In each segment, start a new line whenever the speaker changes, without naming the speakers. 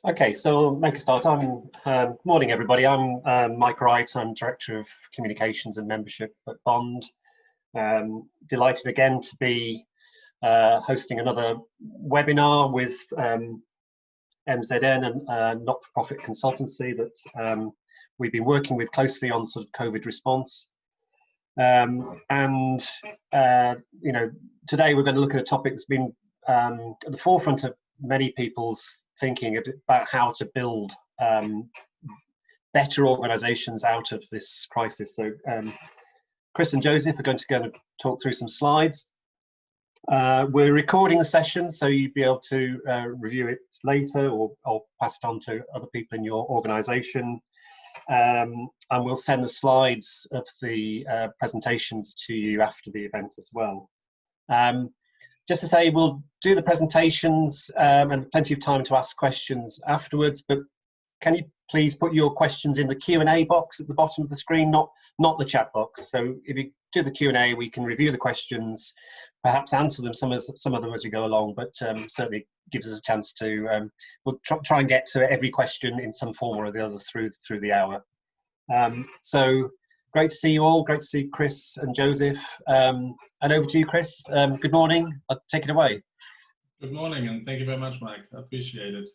Okay, so we'll make a start. Morning, everybody. I'm Mike Wright. I'm Director of Communications and Membership at Bond. Delighted again to be hosting another webinar with MZN and a not-for-profit consultancy that we've been working with closely on sort of COVID response. Today we're going to look at a topic that's been at the forefront of many people's thinking about how to build better organisations out of this crisis. So Chris and Joseph are going to talk through some slides. We're recording the session, so you'll be able to review it later or pass it on to other people in your organisation. And we'll send the slides of the presentations to you after the event as well. Just to say, we'll do the presentations and plenty of time to ask questions afterwards, but can you please put your questions in the Q&A box at the bottom of the screen, not the chat box. So if you do the Q&A, we can review the questions, perhaps answer them, some of them as we go along, but certainly gives us a chance to, we'll try and get to every question in some form or the other through the hour. So great to see you all. Great to see Chris and Joseph. And over to you, Chris. Good morning. I'll take it away.
Good morning, and thank you very much, Mike. I appreciate it.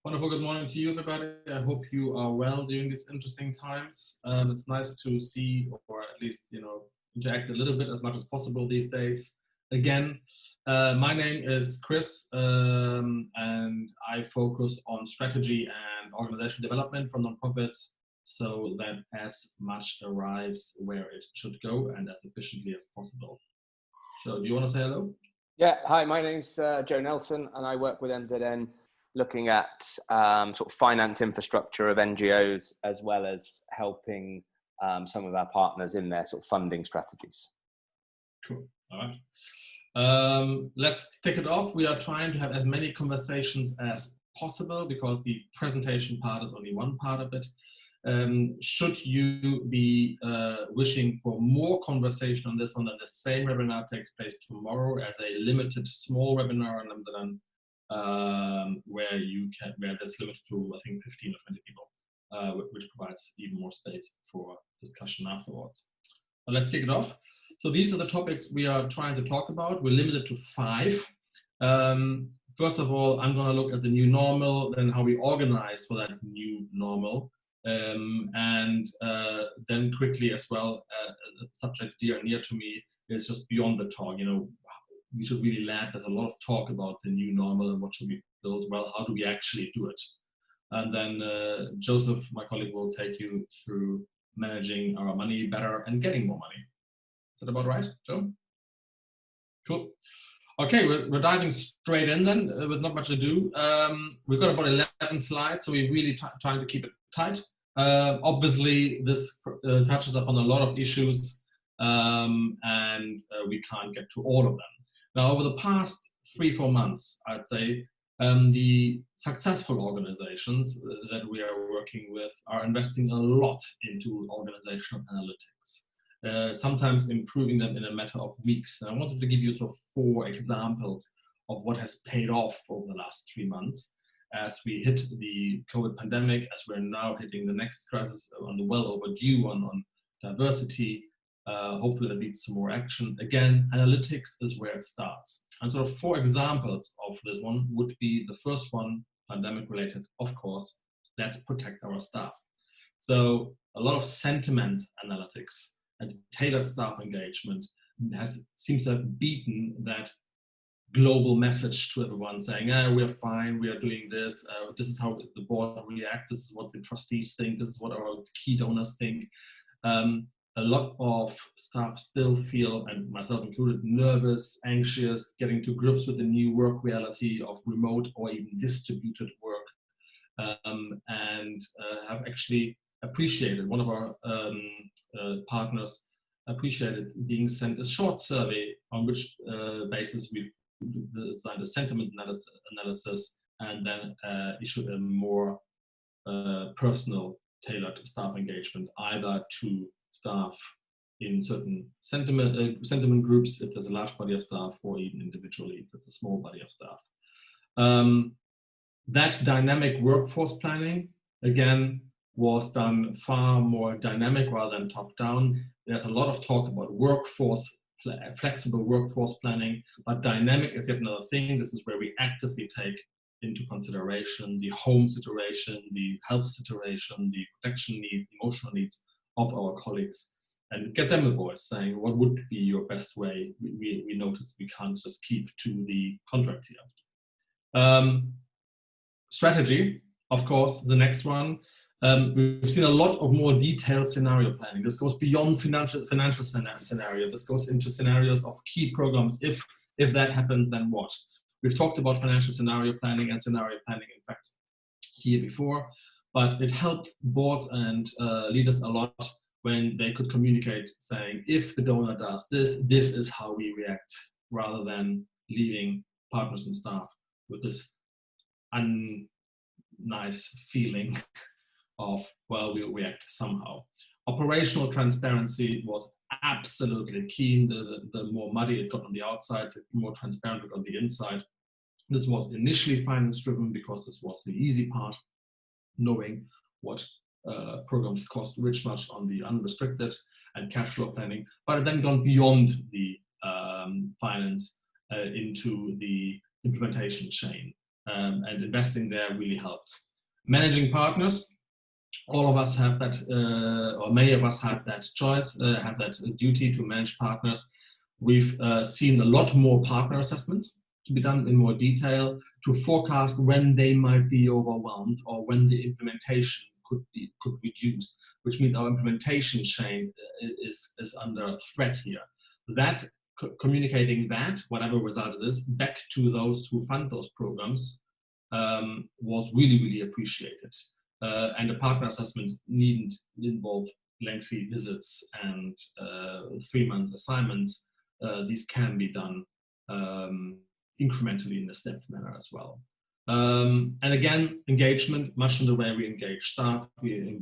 Wonderful. Good morning to you, everybody. I hope you are well during these interesting times. It's nice to see, or at least interact a little bit as much as possible these days. Again, my name is Chris, and I focus on strategy and organizational development for nonprofits, so that as much arrives where it should go and as efficiently as possible. So, do you want to say hello?
Yeah, hi, my name's Joe Nelson, and I work with MZN looking at sort of finance infrastructure of NGOs, as well as helping some of our partners in their sort of funding strategies.
Cool, all right. Let's kick it off. We are trying to have as many conversations as possible because the presentation part is only one part of it. Should you be wishing for more conversation on this one, then the same webinar takes place tomorrow as a limited small webinar on Amsterdam, where there's limited to, I think, 15 or 20 people, which provides even more space for discussion afterwards. But let's kick it off. So these are the topics we are trying to talk about. We're limited to 5. First of all, I'm going to look at the new normal, then how we organize for that new normal. And then quickly as well, a subject dear and near to me is just beyond the talk. We should really land. There's a lot of talk about the new normal and what should we build. Well, how do we actually do it? And then Joseph, my colleague, will take you through managing our money better and getting more money. Is that about right, Joe? Cool. Okay, we're diving straight in then with not much ado. We've got about 11 slides, so we're really trying to keep it tight. Obviously, this touches upon a lot of issues, and we can't get to all of them. Now, over the past 3-4 months, I'd say, the successful organizations that we are working with are investing a lot into organizational analytics, sometimes improving them in a matter of weeks. And I wanted to give you sort of 4 examples of what has paid off over the last 3 months as we hit the COVID pandemic, as we're now hitting the next crisis on the well overdue on diversity. Hopefully that leads to more action. Again, analytics is where it starts. And sort of 4 examples of this one would be the first one, pandemic related, of course, let's protect our staff. So a lot of sentiment analytics and tailored staff engagement seems to have beaten that global message to everyone saying, we're fine, we are doing this, this is how the board reacts, this is what the trustees think, this is what our key donors think. A lot of staff still feel, and myself included, nervous, anxious, getting to grips with the new work reality of remote or even distributed work, and have actually appreciated, one of our partners appreciated being sent a short survey on which basis we've designed a sentiment analysis and then issued a more personal, tailored staff engagement, either to staff in certain sentiment groups, if there's a large body of staff, or even individually, if it's a small body of staff. That dynamic workforce planning, again, was done far more dynamic rather than top-down. There's a lot of talk about flexible workforce planning, but dynamic is yet another thing. This is where we actively take into consideration the home situation, the health situation, the protection needs, emotional needs of our colleagues, and get them a voice saying, what would be your best way? We notice we can't just keep to the contract here. Strategy, of course, the next one. We've seen a lot of more detailed scenario planning. This goes beyond financial scenario. This goes into scenarios of key programs. If that happens, then what? We've talked about financial scenario planning and scenario planning, in fact, here before, but it helped boards and leaders a lot when they could communicate saying, if the donor does this, this is how we react, rather than leaving partners and staff with this unnice feeling of, well, we'll react somehow. Operational transparency was absolutely key. The more muddy it got on the outside, the more transparent it got on the inside. This was initially finance driven because this was the easy part, knowing what programs cost which much on the unrestricted and cash flow planning, but it then gone beyond the finance into the implementation chain, and investing there really helps. Managing partners, all of us have that, or many of us have that choice, have that duty to manage partners. We've seen a lot more partner assessments to be done in more detail to forecast when they might be overwhelmed or when the implementation could reduce, which means our implementation chain is under threat here. That communicating that, whatever result it is, back to those who fund those programs was really, really appreciated. And a partner assessment needn't involve lengthy visits and 3-month assignments. These can be done incrementally in a stepped manner as well. And again, engagement, much in the way we engage staff. We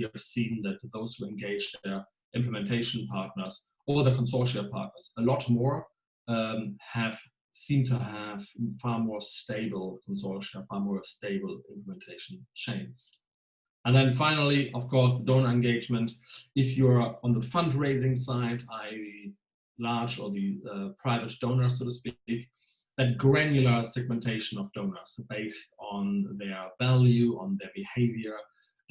have seen that those who engage their implementation partners or the consortia partners a lot more seem to have far more stable consortia, far more stable implementation chains. And then finally, of course, donor engagement. If you're on the fundraising side, i.e. large or the private donors, so to speak, that granular segmentation of donors based on their value, on their behavior,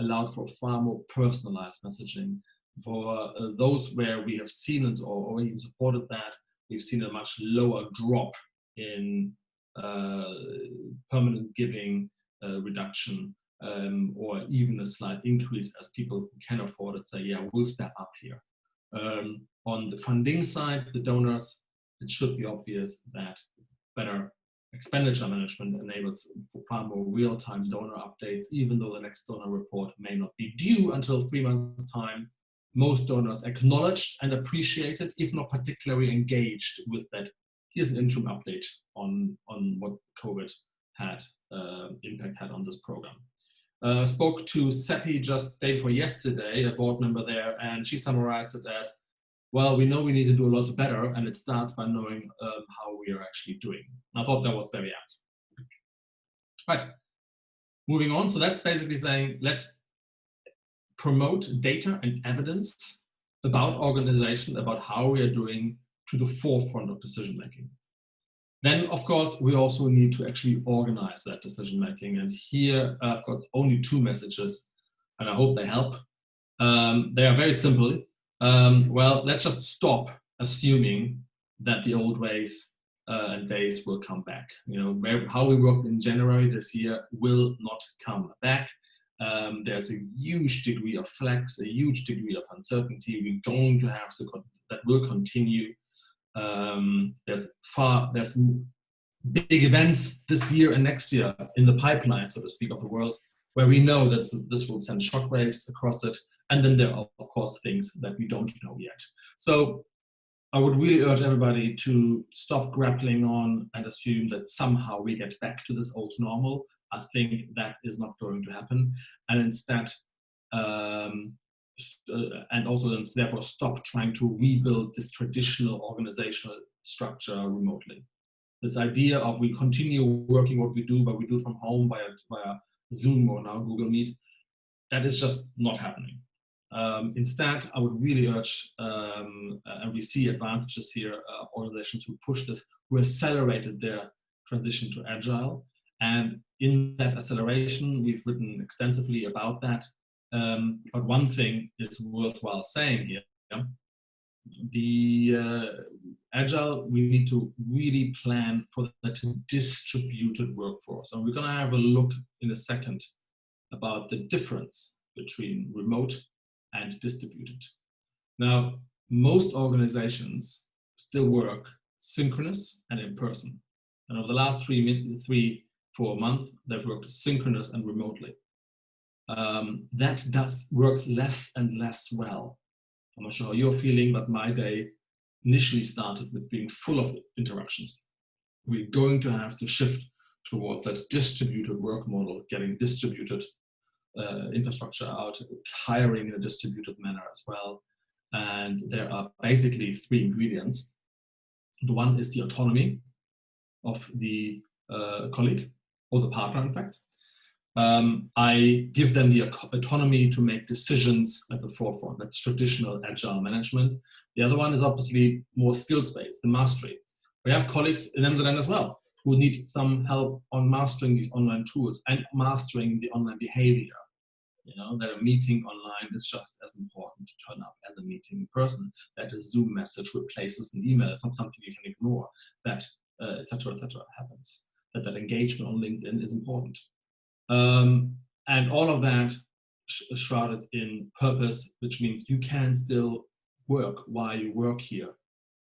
allowed for far more personalized messaging. For those where we have seen it or even supported that, we've seen a much lower drop in permanent giving reduction, or even a slight increase as people who can afford it say, yeah, we'll step up here. On the funding side, the donors, it should be obvious that better expenditure management enables for far more real-time donor updates, even though the next donor report may not be due until 3 months' time. Most donors acknowledged and appreciated, if not particularly engaged with that. Here's an interim update on what COVID impact had on this program. Spoke to Seppi just day before yesterday, a board member there, and she summarized it as, well, we know we need to do a lot better, and it starts by knowing how we are actually doing. I thought that was very apt. Right, moving on. So that's basically saying, let's promote data and evidence about organization, about how we are doing, to the forefront of decision making. Then, of course, we also need to actually organize that decision making. And here I've got only 2 messages, and I hope they help. They are very simple. Well, let's just stop assuming that the old ways and days will come back. You know, how we worked in January this year will not come back. There's a huge degree of flex, a huge degree of uncertainty. We're going to have to, that will continue. There's big events this year and next year in the pipeline, so to speak, of the world, where we know that this will send shockwaves across it. And then there are, of course, things that we don't know yet. So I would really urge everybody to stop grappling on and assume that somehow we get back to this old normal. I think that is not going to happen. And instead, and also therefore stop trying to rebuild this traditional organizational structure remotely. This idea of we continue working what we do, but we do it from home via Zoom or now Google Meet, that is just not happening. Instead, I would really urge, and we see advantages here, organizations who push this, who accelerated their transition to Agile. And in that acceleration, we've written extensively about that. But one thing is worthwhile saying here. Yeah? The Agile, we need to really plan for that distributed workforce. And we're going to have a look in a second about the difference between remote and distributed. Now, most organizations still work synchronous and in person. And over the last 4 months, they've worked synchronous and remotely. That works less and less well. I'm not sure how you're feeling, but my day initially started with being full of interruptions. We're going to have to shift towards that distributed work model, getting distributed infrastructure out, hiring in a distributed manner as well. And there are basically 3 ingredients. The one is the autonomy of the colleague or the partner, in fact. I give them the autonomy to make decisions at the forefront. That's traditional Agile management. The other one is obviously more skills-based, the mastery. We have colleagues in MZN as well who need some help on mastering these online tools and mastering the online behavior. You know, that a meeting online is just as important to turn up as a meeting in person. That a Zoom message replaces an email. It's not something you can ignore. That, et cetera, happens. That engagement on LinkedIn is important. And all of that shrouded in purpose, which means you can still work while you work here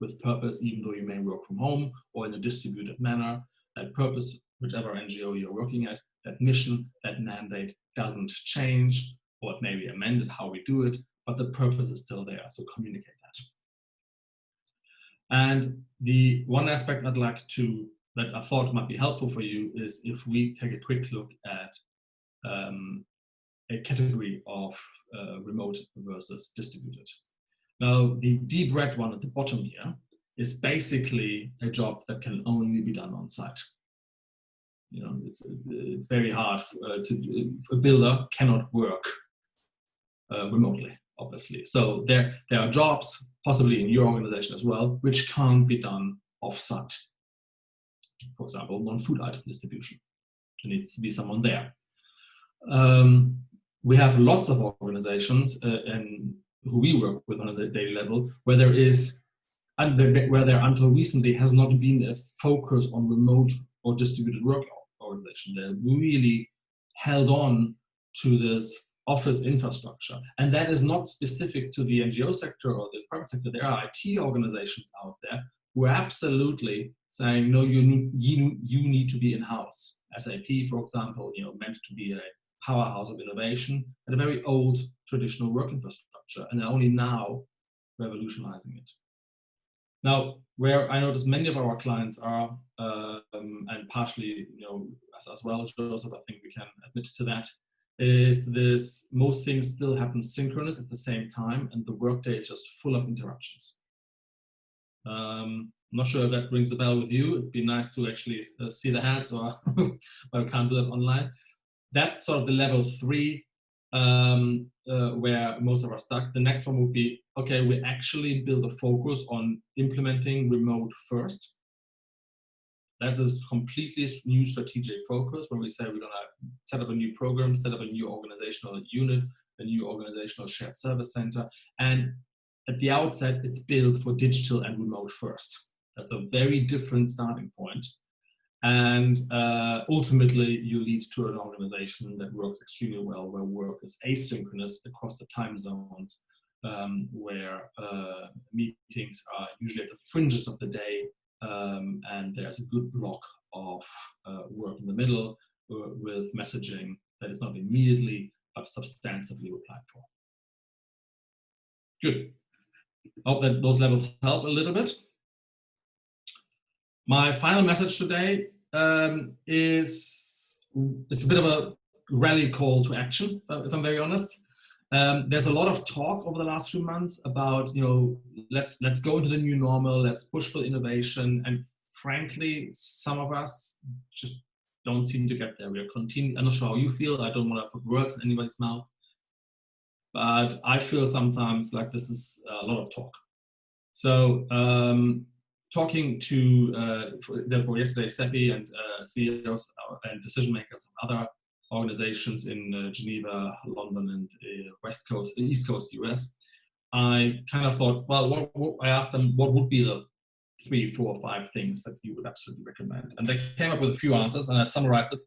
with purpose, even though you may work from home or in a distributed manner. That purpose, whichever NGO you're working at, that mission, that mandate doesn't change, or it may be amended how we do it, but the purpose is still there, so communicate that. And the one aspect I'd like to, that I thought might be helpful for you is if we take a quick look at a category of remote versus distributed. Now, the deep red one at the bottom here is basically a job that can only be done on site. You know, it's very hard a builder cannot work remotely, obviously. So there are jobs, possibly in your organization as well, which can't be done off-site. For example, non-food item distribution. There needs to be someone there. We have lots of organizations and who we work with on a daily level where there until recently has not been a focus on remote or distributed work organization. They're really held on to this office infrastructure. And that is not specific to the NGO sector or the private sector. There are IT organizations out there who are absolutely saying, no, you need to be in-house. SAP, for example, meant to be a powerhouse of innovation and a very old traditional work infrastructure, and they're only now revolutionizing it. Now, where I notice many of our clients are, and partially, us as well, Joseph, I think we can admit to that, is this: most things still happen synchronous at the same time, and the workday is just full of interruptions. I'm not sure if that rings a bell with you. It'd be nice to actually see the hands, or I can't do that online. That's sort of the level 3 where most of us are stuck. The next one would be, okay, we actually build a focus on implementing remote first. That's a completely new strategic focus where we say we're going to set up a new program, set up a new organizational unit, a new organizational shared service center. And at the outset, it's built for digital and remote first. That's a very different starting point. And ultimately, you lead to an organization that works extremely well, where work is asynchronous across the time zones, where meetings are usually at the fringes of the day, and there's a good block of work in the middle with messaging that is not immediately but substantively replied for. Good. I hope that those levels help a little bit. My final message today is it's a bit of a rally call to action, if I'm very honest. There's a lot of talk over the last few months about, let's go into the new normal, let's push for innovation and frankly, some of us just don't seem to get there. We are continuing. I'm not sure how you feel. I don't want to put words in anybody's mouth, but I feel sometimes like this is a lot of talk. So talking to, therefore yesterday, SEPI and CEOs and decision makers of other organizations in Geneva, London, and East Coast US, I kind of thought, well, I asked them what would be the 3, 4, 5 things that you would absolutely recommend. And they came up with a few answers, and I summarized it.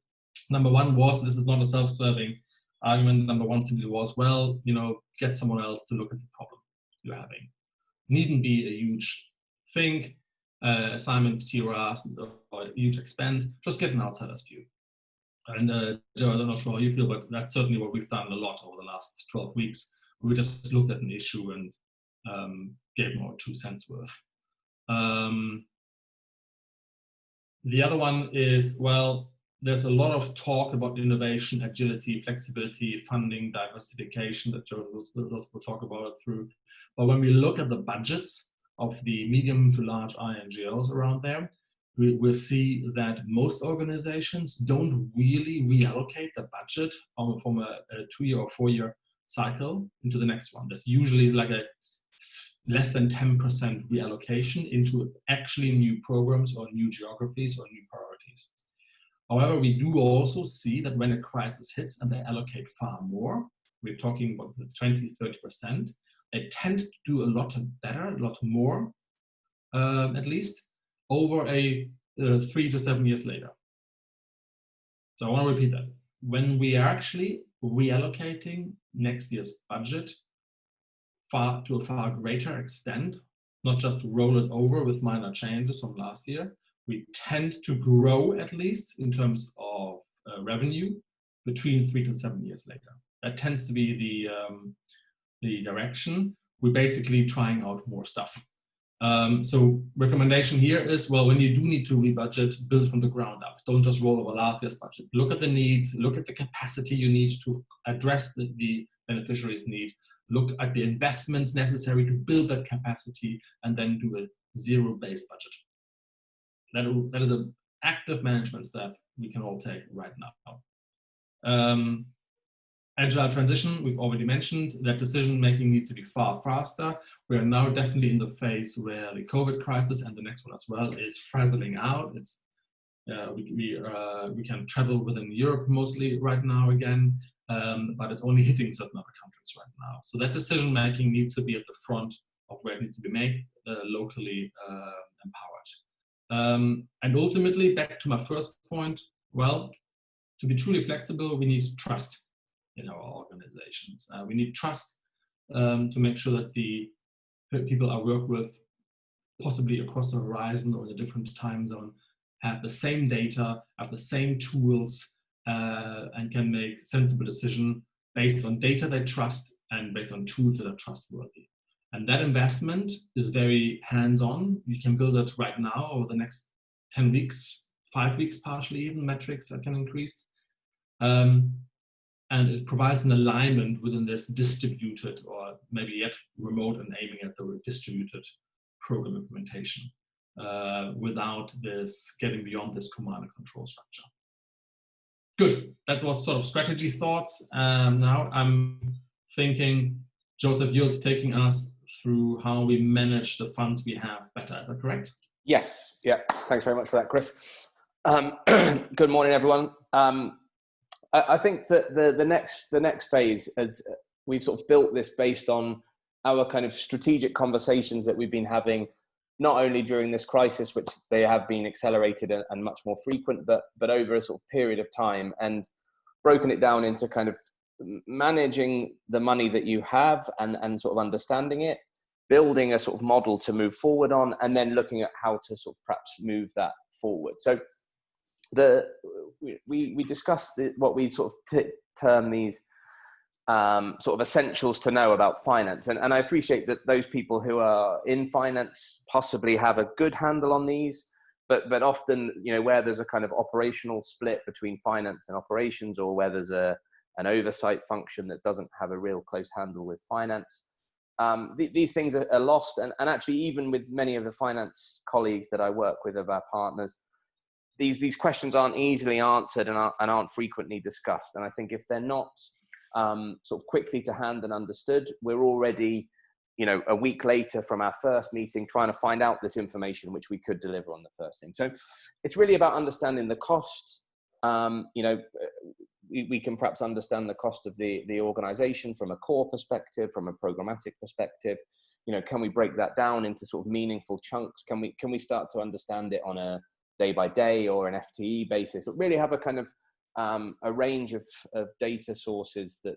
Number one was, this is not a self-serving argument. Number one simply was, well, get someone else to look at the problem you're having. Needn't be a huge thing, assignment, TRS, or a huge expense. Just get an outsider's view. And Joe, I'm not sure how you feel, but that's certainly what we've done a lot over the last 12 weeks. We just looked at an issue and gave more 2 cents worth. The other one is, well, there's a lot of talk about innovation, agility, flexibility, funding, diversification that Joe will talk about it through. But when we look at the budgets of the medium to large INGOs around there, we'll see that most organizations don't really reallocate the budget from a 2-year or 4-year cycle into the next one. There's usually like a less than 10% reallocation into actually new programs or new geographies or new priorities. However, we do also see that when a crisis hits and they allocate far more, we're talking about the 20, 30%, they tend to do a lot better, a lot more, at least, over a 3 to 7 years later. So I want to repeat that. When we are actually reallocating next year's budget to a far greater extent, not just to roll it over with minor changes from last year, we tend to grow, at least in terms of revenue, between 3 to 7 years later. That tends to be the direction. We're basically trying out more stuff. So recommendation here is, well, when you do need to rebudget, build from the ground up. Don't just roll over last year's budget. Look at the needs, look at the capacity you need to address the beneficiaries' need. Look at the investments necessary to build that capacity, and then do a zero-based budget. That is an active management step we can all take right now. Agile transition, we've already mentioned, that decision-making needs to be far faster. We are now definitely in the phase where the COVID crisis, and the next one as well, is frazzling out. It's we can travel within Europe mostly right now again, but it's only hitting certain other countries right now. So that decision-making needs to be at the front of where it needs to be made, locally empowered. And ultimately, back to my first point, well, to be truly flexible, we need trust in our organizations. We need trust to make sure that the people I work with, possibly across the horizon or in a different time zone, have the same data, have the same tools, and can make sensible decisions based on data they trust and based on tools that are trustworthy. And that investment is very hands-on. You can build it right now over the next 10 weeks, 5 weeks partially, even metrics that can increase. And it provides an alignment within this distributed, or maybe yet remote and aiming at the distributed program implementation, without this getting beyond this command and control structure. Good, that was sort of strategy thoughts. Now I'm thinking, Joseph, you're taking us through how we manage the funds we have better, is that correct?
Yes, yeah, thanks very much for that, Chris. Good morning, everyone. I think that the next phase, as we've sort of built this based on our kind of strategic conversations that we've been having, not only during this crisis, which they have been accelerated and much more frequent, but over a sort of period of time, and broken it down into kind of managing the money that you have and sort of understanding it, building a sort of model to move forward on, and then looking at how to sort of perhaps move that forward. So we discussed what we sort of term these sort of essentials to know about finance, and I appreciate that those people who are in finance possibly have a good handle on these, but often, where there's a kind of operational split between finance and operations, or where there's an oversight function that doesn't have a real close handle with finance, these things are lost. And actually, even with many of the finance colleagues that I work with, of our partners, these questions aren't easily answered and aren't frequently discussed. And I think if they're not sort of quickly to hand and understood, we're already, a week later from our first meeting trying to find out this information which we could deliver on the first thing. So it's really about understanding the cost. We can perhaps understand the cost of the organization from a core perspective, from a programmatic perspective. Can we break that down into sort of meaningful chunks? Can we start to understand it on a day by day or an FTE basis? But really have a kind of a range of data sources that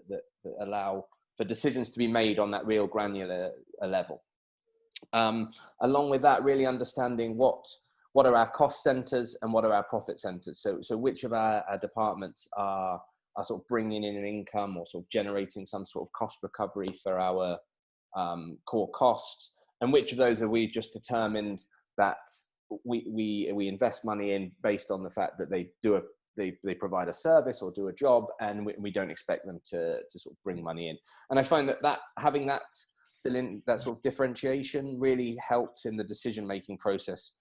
allow for decisions to be made on that real granular level. Along with that, really understanding what are our cost centers and what are our profit centers. So which of our departments are sort of bringing in an income or sort of generating some sort of cost recovery for our core costs, and which of those are we just determined that we invest money in based on the fact that they provide a service or do a job, and we don't expect them to sort of bring money in. And I find that having that sort of differentiation really helps in the decision-making process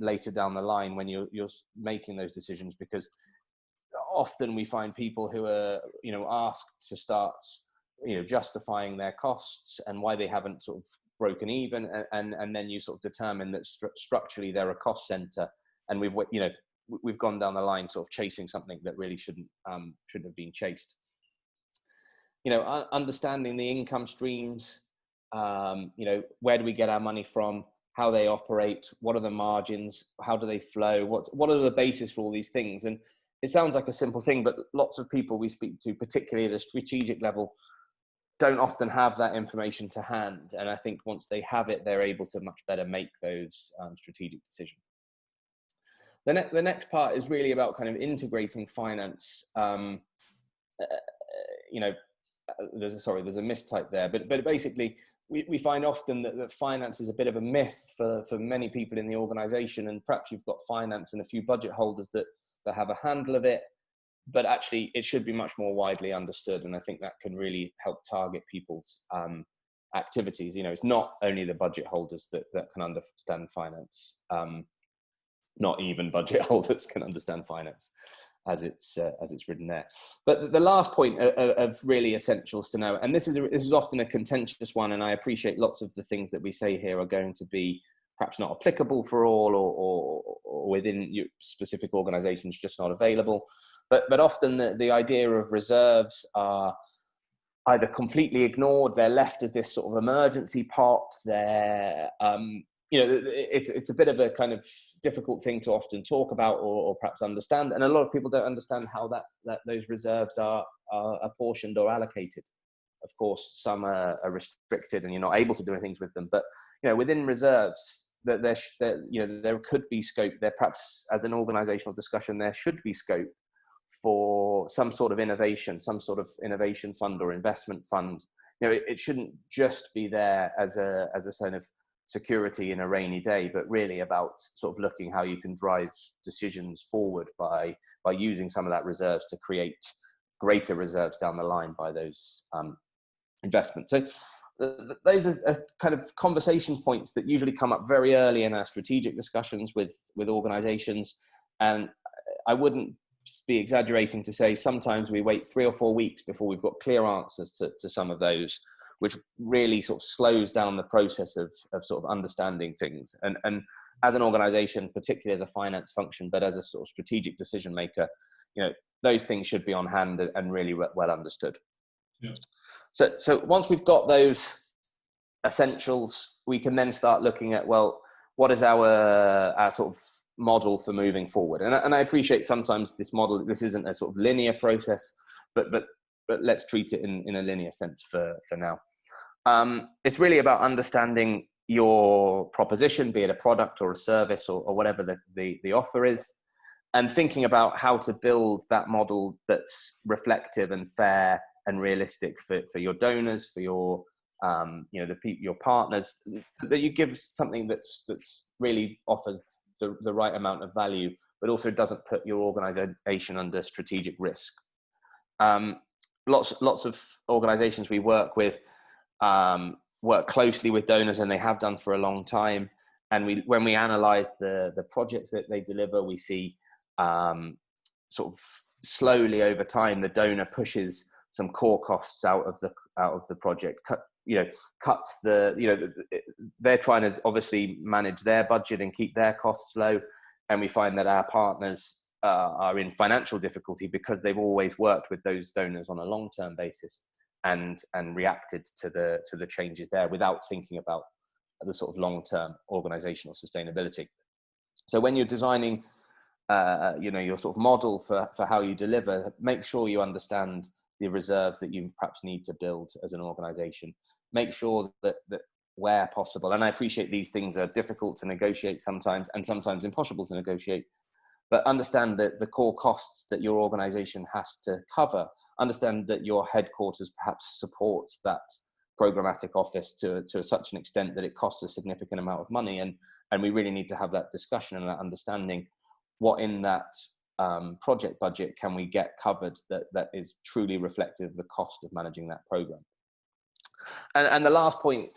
later down the line when you're making those decisions, because often we find people who are asked to start justifying their costs and why they haven't sort of broken even, and then you sort of determine that structurally they're a cost center, and we've gone down the line sort of chasing something that really shouldn't have been chased. Understanding the income streams, where do we get our money from, how they operate, what are the margins, how do they flow, what are the basis for all these things. And it sounds like a simple thing, but lots of people we speak to, particularly at a strategic level, don't often have that information to hand. And I think once they have it, they're able to much better make those strategic decisions. The next part is really about kind of integrating finance. There's a mistype there, but basically we find often that finance is a bit of a myth for many people in the organization, and perhaps you've got finance and a few budget holders that have a handle of it, but actually it should be much more widely understood. And I think that can really help target people's activities. It's not only the budget holders that can understand finance. Not even budget holders can understand finance as it's written there. But the last point of really essentials to know, and this is often a contentious one, and I appreciate lots of the things that we say here are going to be perhaps not applicable for all, or within your specific organizations just not available. But often the idea of reserves are either completely ignored, they're left as this sort of emergency pot, they're it's a bit of a kind of difficult thing to often talk about or perhaps understand, and a lot of people don't understand how that those reserves are apportioned or allocated. Of course, some are restricted and you're not able to do things with them, but within reserves there could be scope there. Perhaps as an organizational discussion, there should be scope for some sort of innovation fund or investment fund. It shouldn't just be there as a kind of security in a rainy day, but really about sort of looking how you can drive decisions forward by using some of that reserves to create greater reserves down the line by those investments. So those are kind of conversations points that usually come up very early in our strategic discussions with organizations, and I wouldn't be exaggerating to say sometimes we wait 3 or 4 weeks before we've got clear answers to some of those, which really sort of slows down the process of sort of understanding things. And as an organization, particularly as a finance function, but as a sort of strategic decision maker, those things should be on hand and really well understood.
Yeah.
So once we've got those essentials, we can then start looking at, well, what is our sort of model for moving forward? And I appreciate sometimes this isn't a sort of linear process, but let's treat it in a linear sense for now. It's really about understanding your proposition, be it a product or a service or whatever the offer is, and thinking about how to build that model that's reflective and fair and realistic for your donors, for your your partners, that you give something that's really offers the right amount of value, but also doesn't put your organization under strategic risk. Lots of organizations we work with work closely with donors, and they have done for a long time. And when we analyze the projects that they deliver, we see sort of slowly over time, the donor pushes some core costs out of the project, cuts they're trying to obviously manage their budget and keep their costs low. And we find that our partners are in financial difficulty because they've always worked with those donors on a long-term basis and reacted to the changes there without thinking about the sort of long-term organizational sustainability. So when you're designing your sort of model for how you deliver, make sure you understand the reserves that you perhaps need to build as an organization. Make sure that where possible, and I appreciate these things are difficult to negotiate sometimes and sometimes impossible to negotiate, but understand that the core costs that your organization has to cover, understand that your headquarters perhaps supports that programmatic office to such an extent that it costs a significant amount of money. And we really need to have that discussion and that understanding what in that project budget can we get covered that is truly reflective of the cost of managing that program. And the last point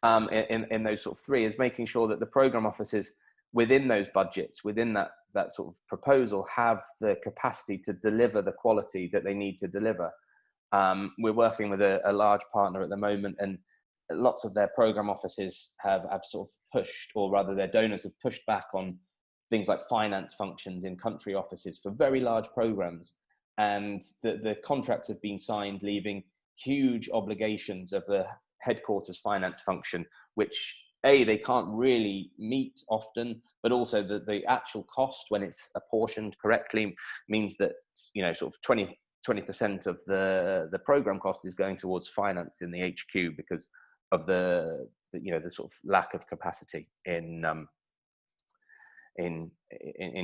in those sort of three is making sure that the program offices within those budgets, within that sort of proposal, have the capacity to deliver the quality that they need to deliver. We're working with a large partner at the moment, and lots of their program offices have sort of pushed, or rather their donors have pushed back on things like finance functions in country offices for very large programs. And the contracts have been signed, leaving huge obligations of the headquarters finance function, which they can't really meet often, but also the actual cost, when it's apportioned correctly, means that sort of 20% of the program cost is going towards finance in the HQ because of the sort of lack of capacity in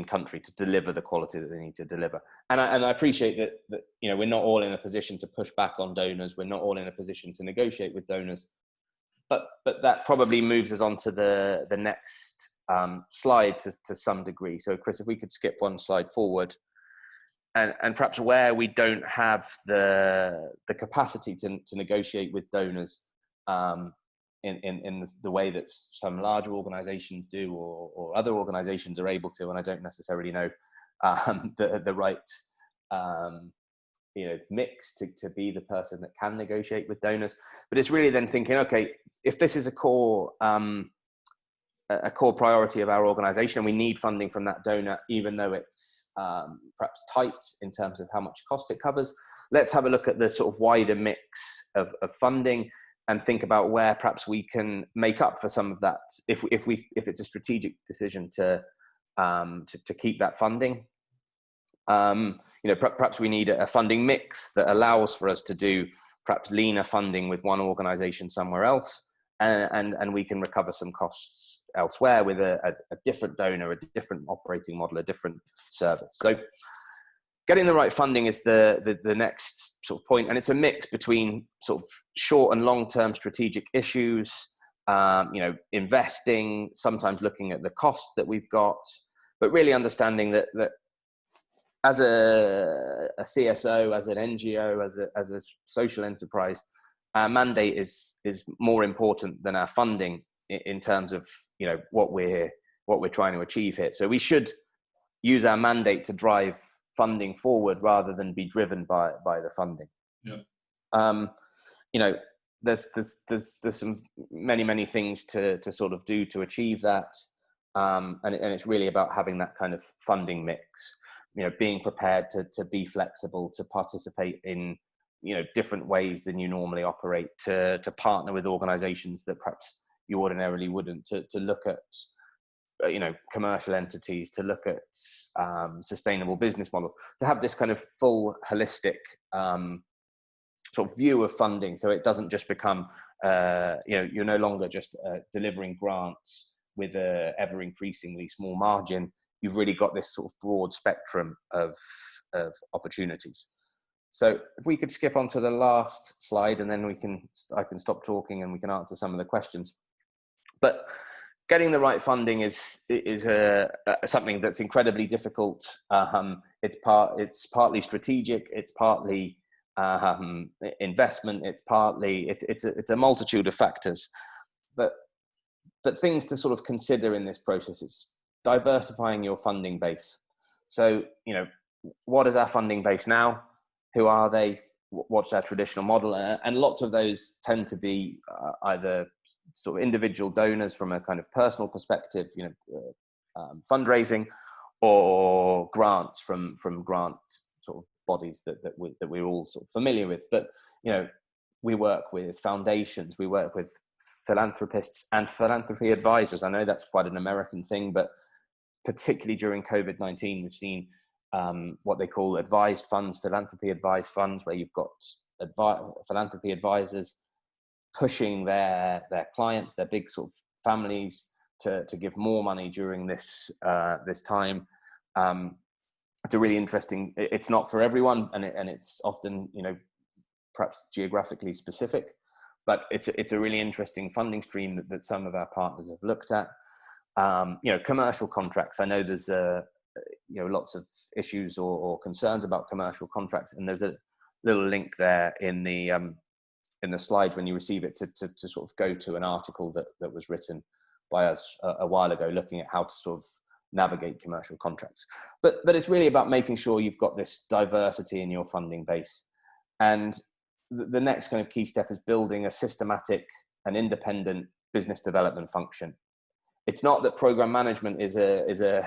country to deliver the quality that they need to deliver. And I appreciate that we're not all in a position to push back on donors. We're not all in a position to negotiate with donors. But that probably moves us on to the next slide to some degree. So Chris, if we could skip one slide forward, and perhaps where we don't have the capacity to negotiate with donors in the way that some larger organizations do, or other organizations are able to, and I don't necessarily know the right mix to be the person that can negotiate with donors. But it's really then thinking, okay, if this is a core priority of our organization and we need funding from that donor, even though it's perhaps tight in terms of how much cost it covers, let's have a look at the sort of wider mix of funding and think about where perhaps we can make up for some of that if it's a strategic decision to keep that funding. Perhaps we need a funding mix that allows for us to do perhaps leaner funding with one organization somewhere else, and we can recover some costs elsewhere with a different donor, a different operating model, a different service. So getting the right funding is the next sort of point, and it's a mix between sort of short and long-term strategic issues, investing, sometimes looking at the costs that we've got, but really understanding that as a CSO, as an NGO, as a social enterprise, our mandate is more important than our funding in terms of what we're trying to achieve here. So we should use our mandate to drive funding forward rather than be driven by the funding. Yeah. There's some many things to sort of do to achieve that, and it's really about having that kind of funding mix. Being prepared to be flexible, to participate in different ways than you normally operate, to partner with organizations that perhaps you ordinarily wouldn't, to look at commercial entities, to look at sustainable business models, to have this kind of full holistic sort of view of funding, so it doesn't just become you're no longer just delivering grants with a ever increasingly small margin. You've really got this sort of broad spectrum of opportunities. So if we could skip on to the last slide, and then I can stop talking and we can answer some of the questions. But getting the right funding is something that's incredibly difficult. It's partly strategic. It's partly investment. It's partly, it's a multitude of factors, but things to sort of consider in this process. It's diversifying your funding base. So, what is our funding base now? Who are they? What's our traditional model? And lots of those tend to be either sort of individual donors from a kind of personal perspective, fundraising, or grants from grant sort of bodies that we're all sort of familiar with. But we work with foundations, we work with philanthropists and philanthropy advisors. I know that's quite an American thing, but particularly during COVID-19, we've seen what they call advised funds, philanthropy advised funds, where you've got philanthropy advisors pushing their clients, their big sort of families, to give more money during this time. It's a really interesting. It's not for everyone, and it's often perhaps geographically specific, but it's a really interesting funding stream that some of our partners have looked at. Commercial contracts. I know there's lots of issues or concerns about commercial contracts, and there's a little link there in the slide when you receive it to sort of go to an article that was written by us a while ago, looking at how to sort of navigate commercial contracts. But it's really about making sure you've got this diversity in your funding base. And the next kind of key step is building a systematic and independent business development function. It's not that program management is a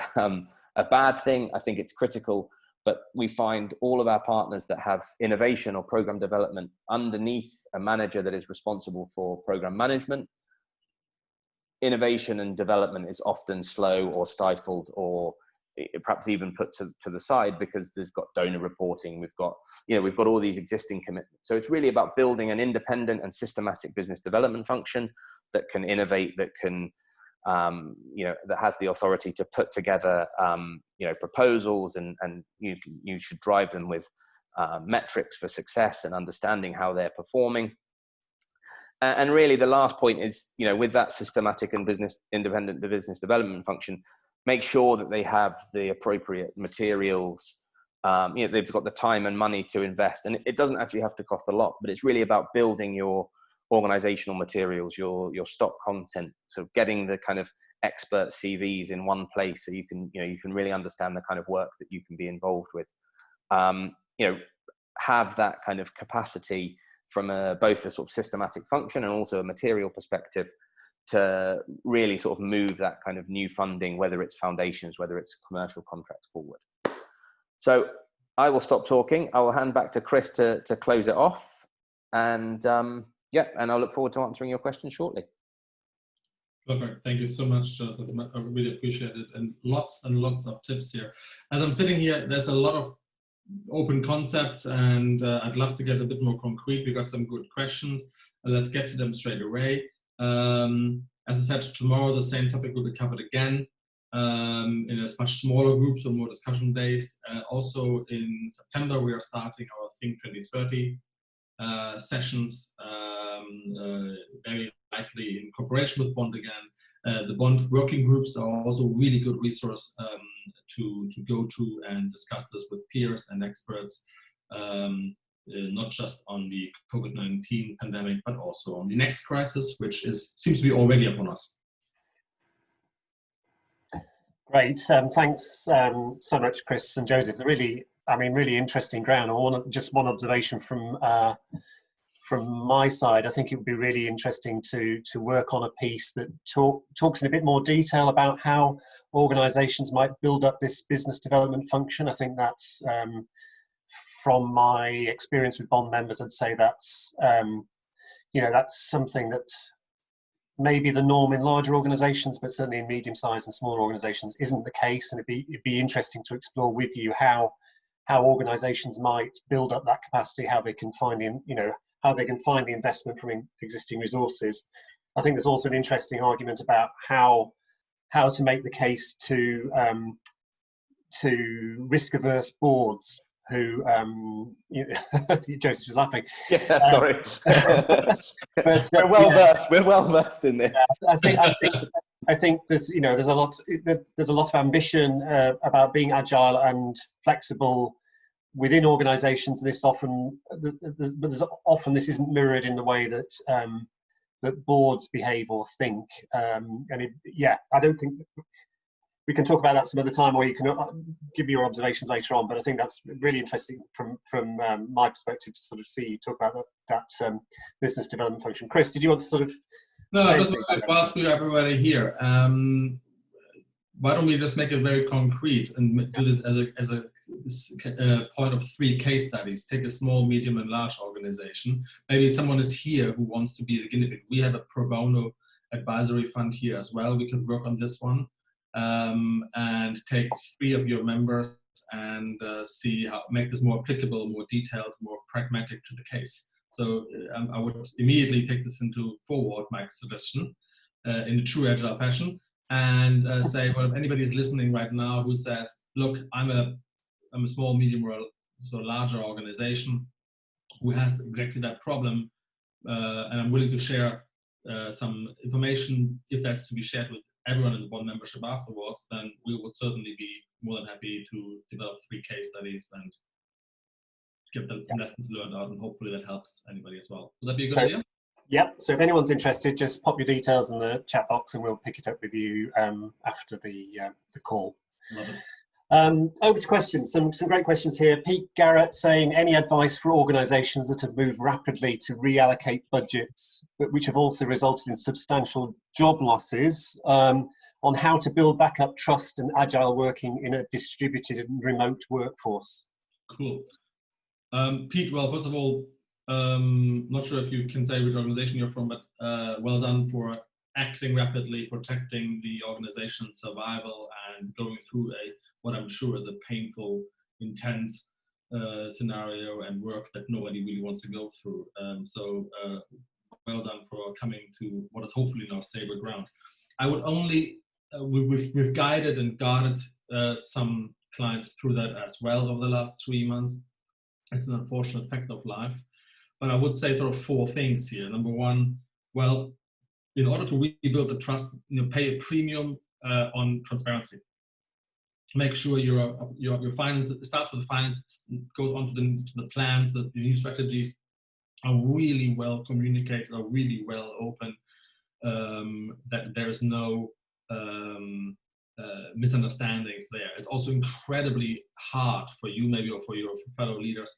bad thing. I think it's critical, but we find all of our partners that have innovation or program development underneath a manager that is responsible for program management. Innovation and development is often slow or stifled, or perhaps even put to the side because they've got donor reporting. We've got all these existing commitments. So it's really about building an independent and systematic business development function that can innovate, that can that has the authority to put together proposals, and you should drive them with metrics for success and understanding how they're performing. And really the last point is, with that systematic and independent business development function, make sure that they have the appropriate materials. They've got the time and money to invest, and it doesn't actually have to cost a lot, but it's really about building your organizational materials, your stock content, so getting the kind of expert CVs in one place so you can really understand the kind of work that you can be involved with. Have that kind of capacity from both a sort of systematic function and also a material perspective to really sort of move that kind of new funding, whether it's foundations, whether it's commercial contracts, forward. So I will stop talking. I will hand back to Chris to close it off. And and I'll look forward to answering your questions shortly.
Perfect. Thank you so much, Joseph. I really appreciate it. And lots of tips here. As I'm sitting here, there's a lot of open concepts, and I'd love to get a bit more concrete. We got some good questions. Let's get to them straight away. As I said, tomorrow the same topic will be covered again in a much smaller group, so more discussion days. Also in September, we are starting our Think 2030 sessions, very likely in cooperation with Bond again. The Bond working groups are also a really good resource to go to and discuss this with peers and experts, not just on the COVID-19 pandemic, but also on the next crisis, which seems to be already upon us.
Great, thanks so much, Chris and Joseph. Really interesting ground. Just one observation from my side. I think it would be really interesting to work on a piece that talks in a bit more detail about how organisations might build up this business development function. I think that's from my experience with Bond members, I'd say that's that's something that maybe the norm in larger organisations, but certainly in medium-sized and smaller organisations isn't the case. And it'd be interesting to explore with you how organisations might build up that capacity, how they can find the investment from existing resources. I think there's also an interesting argument about how to make the case to risk-averse boards who Joseph was laughing.
Yeah, sorry.
But
we're well versed in this.
I think there's a lot of ambition about being agile and flexible within organisations, this often, this isn't mirrored in the way that that boards behave or think. I don't think we can talk about that some other time, or you can give your observations later on. But I think that's really interesting from my perspective to sort of see you talk about that business development function. Chris, did you want to sort of?
No, just whilst we have everybody here, why don't we just make it very concrete and do this as a point of 3 case studies? Take a small, medium, and large organization. Maybe someone is here who wants to be the guinea pig. We have a pro bono advisory fund here as well. We could work on this one and take 3 of your members and see how make this more applicable, more detailed, more pragmatic to the case. So I would immediately take this forward, Mike's suggestion, in a true agile fashion, and say, well, if anybody is listening right now who says, look, I'm a small, medium, or so larger organization who has exactly that problem, and I'm willing to share some information, if that's to be shared with everyone in the bond membership afterwards, then we would certainly be more than happy to develop 3 case studies and get the lessons learned out, and hopefully that helps anybody as well. Would that be a good idea?
Yep. So if anyone's interested, just pop your details in the chat box, and we'll pick it up with you after the call.
Love it.
Over to questions. Some great questions here. Pete Garrett saying, any advice for organisations that have moved rapidly to reallocate budgets, but which have also resulted in substantial job losses, on how to build back up trust and agile working in a distributed and remote workforce?
Cool. Pete, well, first of all, not sure if you can say which organization you're from, but well done for acting rapidly, protecting the organization's survival, and going through what I'm sure is a painful, intense scenario and work that nobody really wants to go through. Well done for coming to what is hopefully now stable ground. I would only, we've guided and guarded some clients through that as well over the last 3 months. It's an unfortunate fact of life. But I would say sort of 4 things here. Number one, well, in order to rebuild the trust, pay a premium on transparency. Make sure your finance, it starts with the finance, it goes on to the plans, the new strategies are really well communicated, are really well open, that there's no misunderstandings there. It's also incredibly hard for you, maybe, or for your fellow leaders,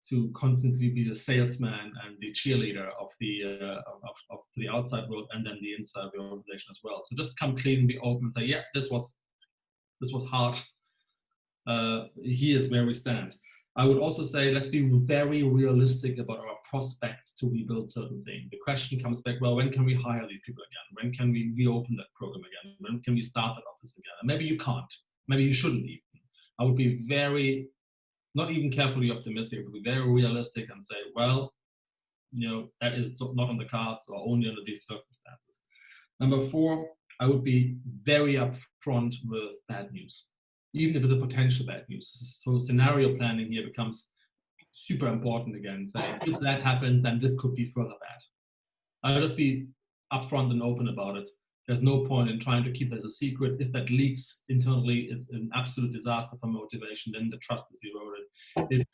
to constantly be the salesman and the cheerleader of the outside world, and then the inside of the organization as well. So just come clean, be open, and say, yeah, this was hard. Here's where we stand. I would also say, let's be very realistic about our prospects to rebuild certain things. The question comes back, well, when can we hire these people again? When can we reopen that program again? When can we start that office again? And maybe you can't. Maybe you shouldn't even. I would be very, not even carefully optimistic, but be very realistic and say, well, that is not on the cards, or only under these circumstances. Number 4, I would be very upfront with bad news, even if it's a potential bad news. So scenario planning here becomes super important again, saying, if that happens, then this could be further bad. I'll just be upfront and open about it. There's no point in trying to keep that as a secret. If that leaks internally, it's an absolute disaster for motivation, then the trust is eroded. If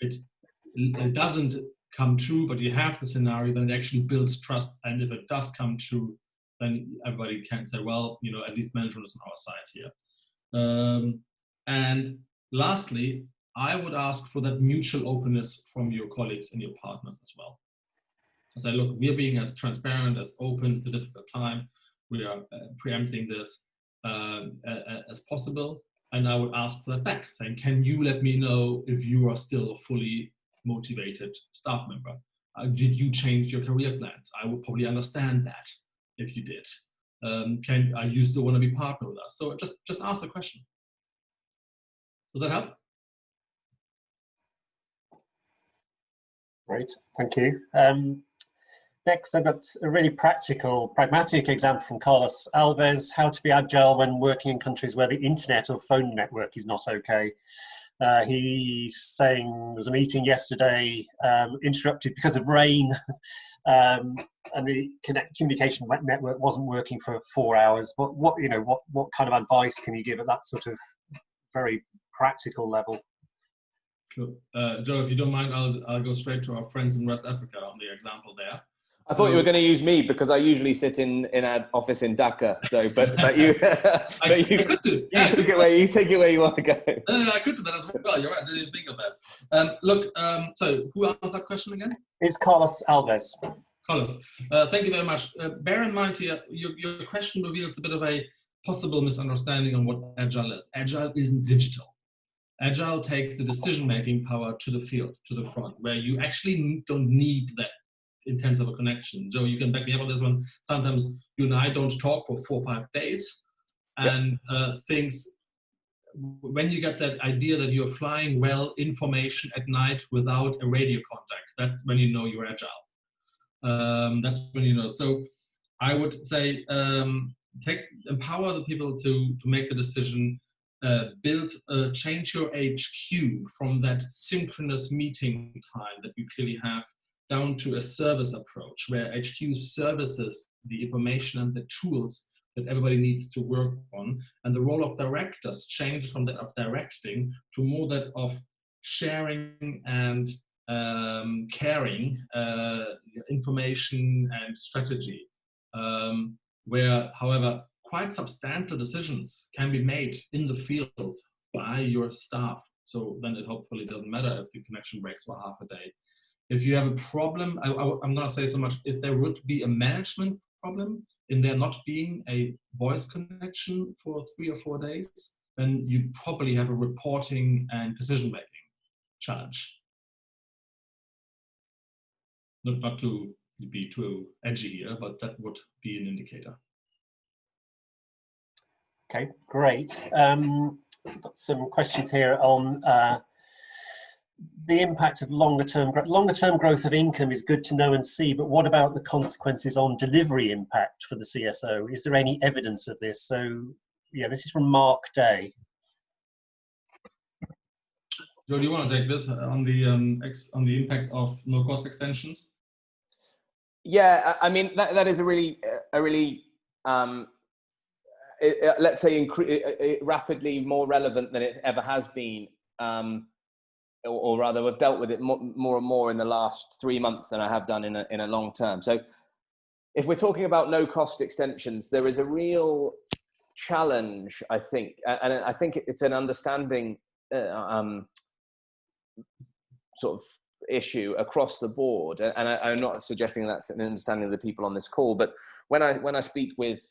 it doesn't come true, but you have the scenario, then it actually builds trust. And if it does come true, then everybody can say, well, at least management is on our side here. And lastly, I would ask for that mutual openness from your colleagues and your partners as well. I say, look, we're being as transparent, as open. It's a difficult time. We are preempting this as possible. And I would ask for that back, saying, can you let me know if you are still a fully motivated staff member? Did you change your career plans? I would probably understand that if you did. You still want to be partner with us? So just ask the question. Does that help?
Great, thank you. Next, I've got a really pragmatic example from Carlos Alves: how to be agile when working in countries where the internet or phone network is not okay. He's saying there was a meeting yesterday interrupted because of rain, and the communication network wasn't working for 4 hours. But what kind of advice can you give at that sort of very practical level?
Cool. Joe, if you don't mind, I'll go straight to our friends in West Africa on the example there.
I thought you were going to use me because I usually sit in our office in Dhaka. So, but you, you take it where you want to go.
I could do that as well. You're right. I didn't think of that. Look, so who asked that question again?
It's Carlos Alves.
Carlos, thank you very much. Bear in mind here, your question reveals a bit of a possible misunderstanding on what Agile is. Agile isn't digital. Agile takes the decision-making power to the field, to the front, where you actually don't need that intense of a connection. Joe, you can back me up on this one. Sometimes you and I don't talk for 4 or 5 days, and things, when you get that idea that you're flying well information at night without a radio contact, that's when you know you're Agile. That's when you know. So I would say empower the people to make the decision. Change your HQ from that synchronous meeting time that you clearly have down to a service approach where HQ services the information and the tools that everybody needs to work on. And the role of directors changes from that of directing to more that of sharing and caring information and strategy, where, however, quite substantial decisions can be made in the field by your staff. So then it hopefully doesn't matter if the connection breaks for half a day. If you have a problem, I'm not say so much, if there would be a management problem in there not being a voice connection for 3 or 4 days, then you probably have a reporting and decision-making challenge. Not to be too edgy here, but that would be an indicator.
Okay, great. Got some questions here on the impact of longer-term growth. Longer-term growth of income is good to know and see, but what about the consequences on delivery impact for the CSO? Is there any evidence of this? So, yeah, this is from Mark Day.
Joe, do you want to take this on the impact of no-cost extensions?
Yeah, I mean that is a really let's say rapidly more relevant than it ever has been, or rather, we've dealt with it more and more in the last 3 months than I have done in a long term. So, if we're talking about no-cost extensions, there is a real challenge, I think, and I think it's an understanding sort of issue across the board. And I'm not suggesting that's an understanding of the people on this call, but when I speak with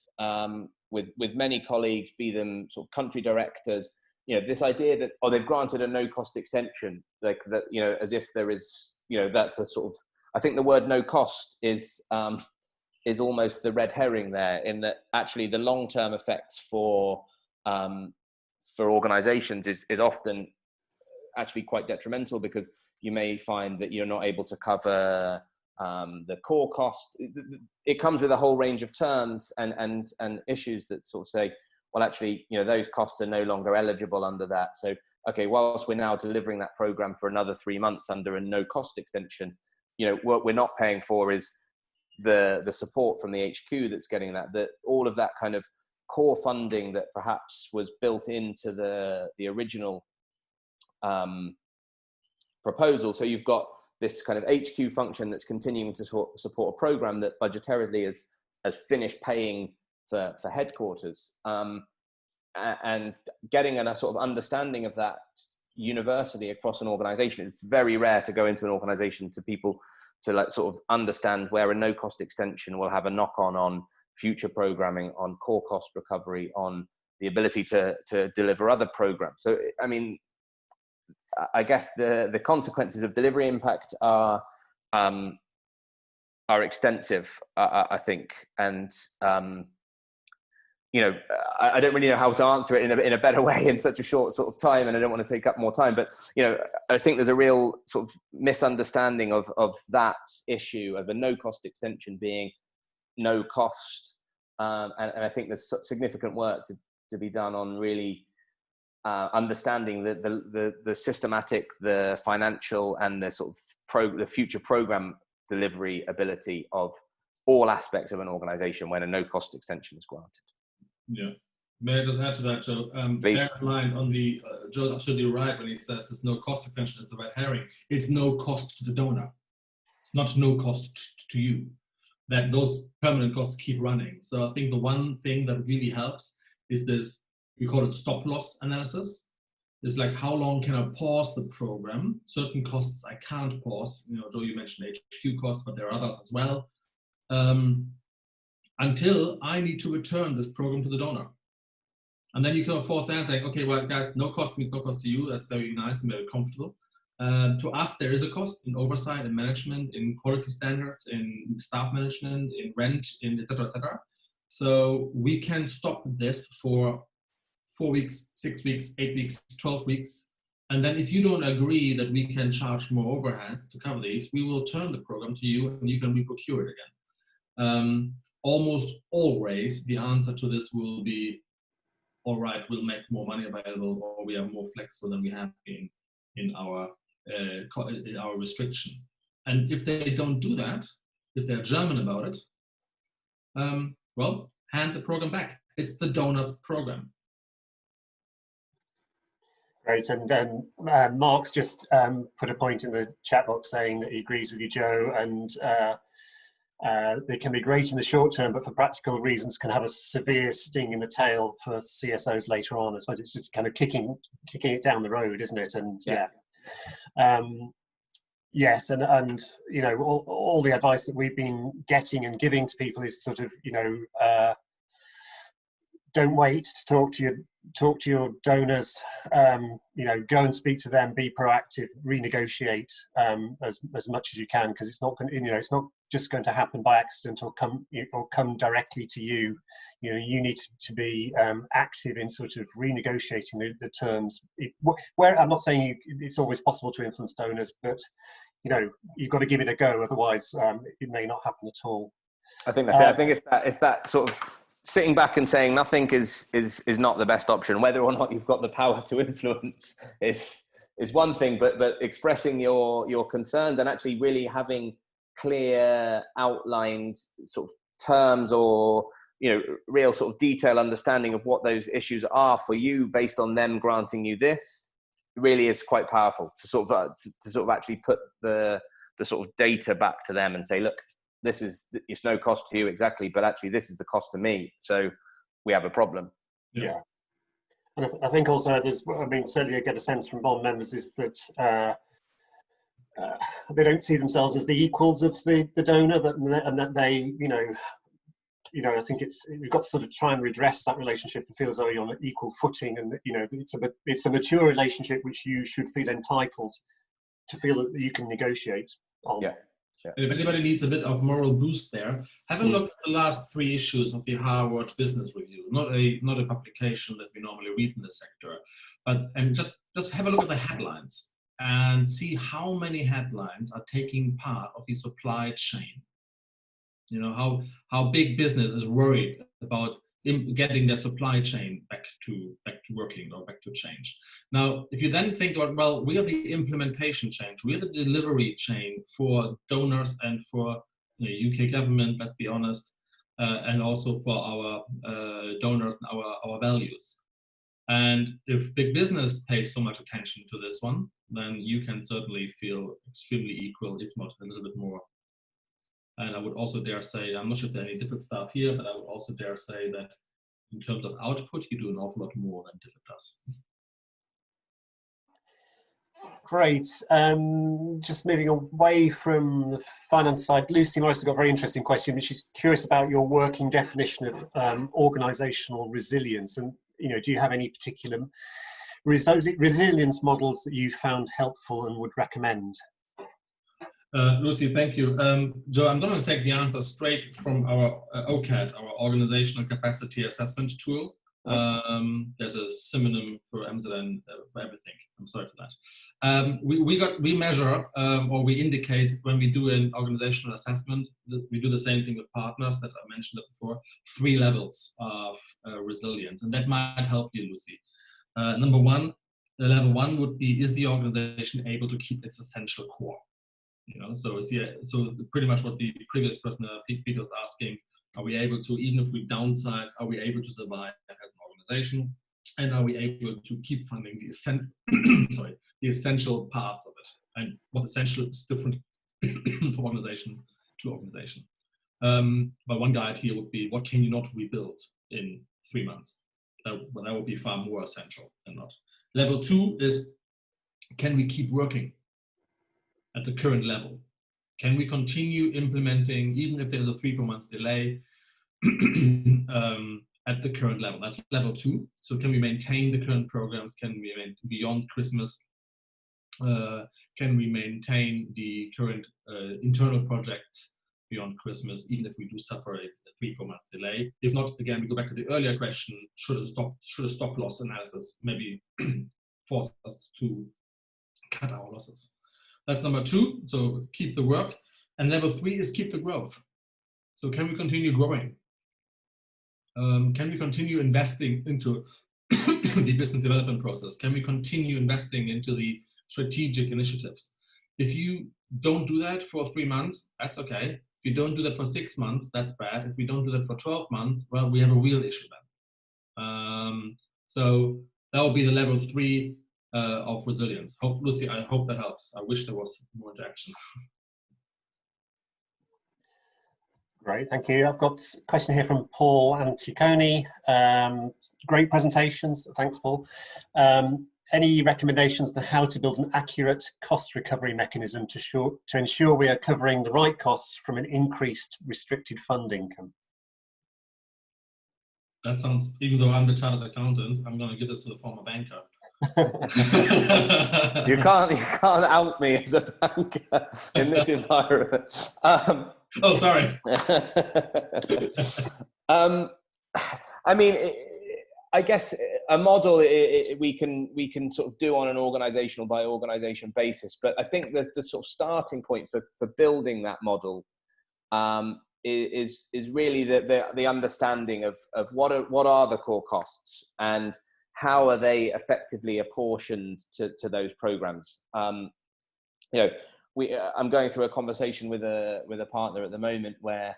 many colleagues, be them sort of country directors, you know, this idea that, oh, they've granted a no-cost extension, like that, you know, as if there is, you know, that's a sort of, I think the word no cost is almost the red herring there, in that actually the long-term effects for organizations is often actually quite detrimental, because you may find that you're not able to cover the core cost. It comes with a whole range of terms and issues that sort of say, well, actually, you know, those costs are no longer eligible under that. So, okay, whilst we're now delivering that program for another 3 months under a no cost extension, you know, what we're not paying for is the support from the HQ that's getting that all of that kind of core funding that perhaps was built into the original proposal. So you've got this kind of HQ function that's continuing to support a program that budgetarily has finished paying for headquarters, and getting a sort of understanding of that universally across an organization. It's very rare to go into an organization to people to like sort of understand where a no cost extension will have a knock on future programming, on core cost recovery, on the ability to deliver other programs. So, I mean, I guess the consequences of delivery impact are extensive, I think, and you know, I don't really know how to answer it in a better way in such a short sort of time, and I don't want to take up more time. But you know, I think there's a real sort of misunderstanding of that issue of a no cost extension being no cost, and I think there's significant work to be done on really understanding the systematic, the financial, and the sort of the future program delivery ability of all aspects of an organization when a no cost extension is granted.
Yeah, May I just add to that, Joe? Bear in mind, on the Joe's absolutely right when he says there's no cost extension is the red herring. It's no cost to the donor. It's not no cost to you. That those permanent costs keep running. So I think the one thing that really helps is this, we call it stop loss analysis. It's like, how long can I pause the program? Certain costs I can't pause. You know, Joe, you mentioned HQ costs, but there are others as well. Until I need to return this program to the donor. And then you can force the answer, okay, well, guys, no cost means no cost to you. That's very nice and very comfortable. To us, there is a cost in oversight, in management, in quality standards, in staff management, in rent, in et cetera, et cetera. So we can stop this for 4 weeks, 6 weeks, 8 weeks, 12 weeks. And then if you don't agree that we can charge more overheads to cover these, we will turn the program to you and you can reprocure it again. Almost always the answer to this will be, all right, we'll make more money available, or we are more flexible than we have been in our restriction. And if they don't do that, if they're German about it, well, hand the program back. It's the donor's program.
Great, and then Mark's just put a point in the chat box saying that he agrees with you, Joe, and they can be great in the short term, but for practical reasons can have a severe sting in the tail for CSOs later on. I suppose it's just kind of kicking it down the road, isn't it? And yeah. Yes, and you know, all the advice that we've been getting and giving to people is sort of, you know, don't wait to talk to your donors. You know, go and speak to them, be proactive, renegotiate as much as you can, because it's not going, you know, it's not just going to happen by accident or come directly to you. You know, you need to be active in sort of renegotiating the terms. Where I'm not saying it's always possible to influence donors, but you know, you've got to give it a go. Otherwise, it may not happen at all.
I think that's it. I think it's that sort of sitting back and saying nothing is not the best option. Whether or not you've got the power to influence is one thing, but expressing your concerns and actually really having clear outlined sort of terms, or you know, real sort of detailed understanding of what those issues are for you based on them granting you this, really is quite powerful to sort of actually put the sort of data back to them and say, look, it's no cost to you exactly, but actually this is the cost to me. So we have a problem.
Yeah. And I think also there's, I mean, certainly I get a sense from bond members is that they don't see themselves as the equals of the donor, and that they, you know, I think we've got to sort of try and redress that relationship and feel as though you're on an equal footing, and you know, it's a mature relationship which you should feel entitled to feel that you can negotiate on.
Yeah.
If anybody needs a bit of moral boost there, have a look at the last 3 issues of the Harvard Business Review. Not a publication that we normally read in the sector, and just have a look at the headlines and see how many headlines are taking part of the supply chain. You know, how big business is worried about getting their supply chain back to working or back to change. Now, if you then think about, well, we are the implementation chain, we are the delivery chain for donors and for the UK government, let's be honest, and also for our donors and our values. And if big business pays so much attention to this one, then you can certainly feel extremely equal, if not a little bit more. And I would also dare say, I'm not sure if there are any different stuff here, but I would also dare say that in terms of output, you do an awful lot more than Diffit does.
Great. Just moving away from the finance side, Lucy Morris has got a very interesting question. She's curious about your working definition of organisational resilience, and you know, do you have any particular resilience models that you found helpful and would recommend?
Lucy, thank you. Joe, I'm going to take the answer straight from our OCAD, our Organizational Capacity Assessment tool. There's a synonym for MZN for everything. I'm sorry for that. We measure or we indicate when we do an organizational assessment. We do the same thing with partners that I mentioned before. 3 levels of resilience, and that might help you, Lucy. Number 1, the level 1 would be: is the organization able to keep its essential core? You know, so pretty much what the previous person, Peter, was asking: are we able to, even if we downsize, are we able to survive as an organization? And are we able to keep funding the essential parts of it? And what essential is different from organization to organization. But one guide here would be, what can you not rebuild in 3 months? That would be far more essential than not. Level 2 is, can we keep working at the current level? Can we continue implementing, even if there's a 3-4 months delay, at the current level? That's level 2. So can we maintain the current programs? Can we maintain beyond Christmas? Can we maintain the current internal projects beyond Christmas, even if we do suffer a 3-4 months delay? If not, again, we go back to the earlier question, should a stop loss analysis maybe force us to cut our losses? That's number 2, so keep the work. And level 3 is keep the growth. So can we continue growing? Can we continue investing into the business development process? Can we continue investing into the strategic initiatives? If you don't do that for 3 months, that's okay. If you don't do that for 6 months, that's bad. If we don't do that for 12 months, well, we have a real issue then. So that will be the level 3 of resilience. Lucy, I hope that helps. I wish there was more interaction.
Great, thank you. I've got a question here from Paul Anticoni. Great presentations, thanks Paul. Any recommendations on how to build an accurate cost recovery mechanism to ensure we are covering the right costs from an increased restricted fund income?
That sounds, even though I'm the chartered accountant, I'm going to give this to the former banker.
You can't out me as a banker in this environment.
Oh, sorry.
I mean, I guess a model we can sort of do on an organizational by organization basis, but I think that the sort of starting point for building that model is really the understanding of what are the core costs and how are they effectively apportioned to those programs. You know, I'm going through a conversation with a partner at the moment where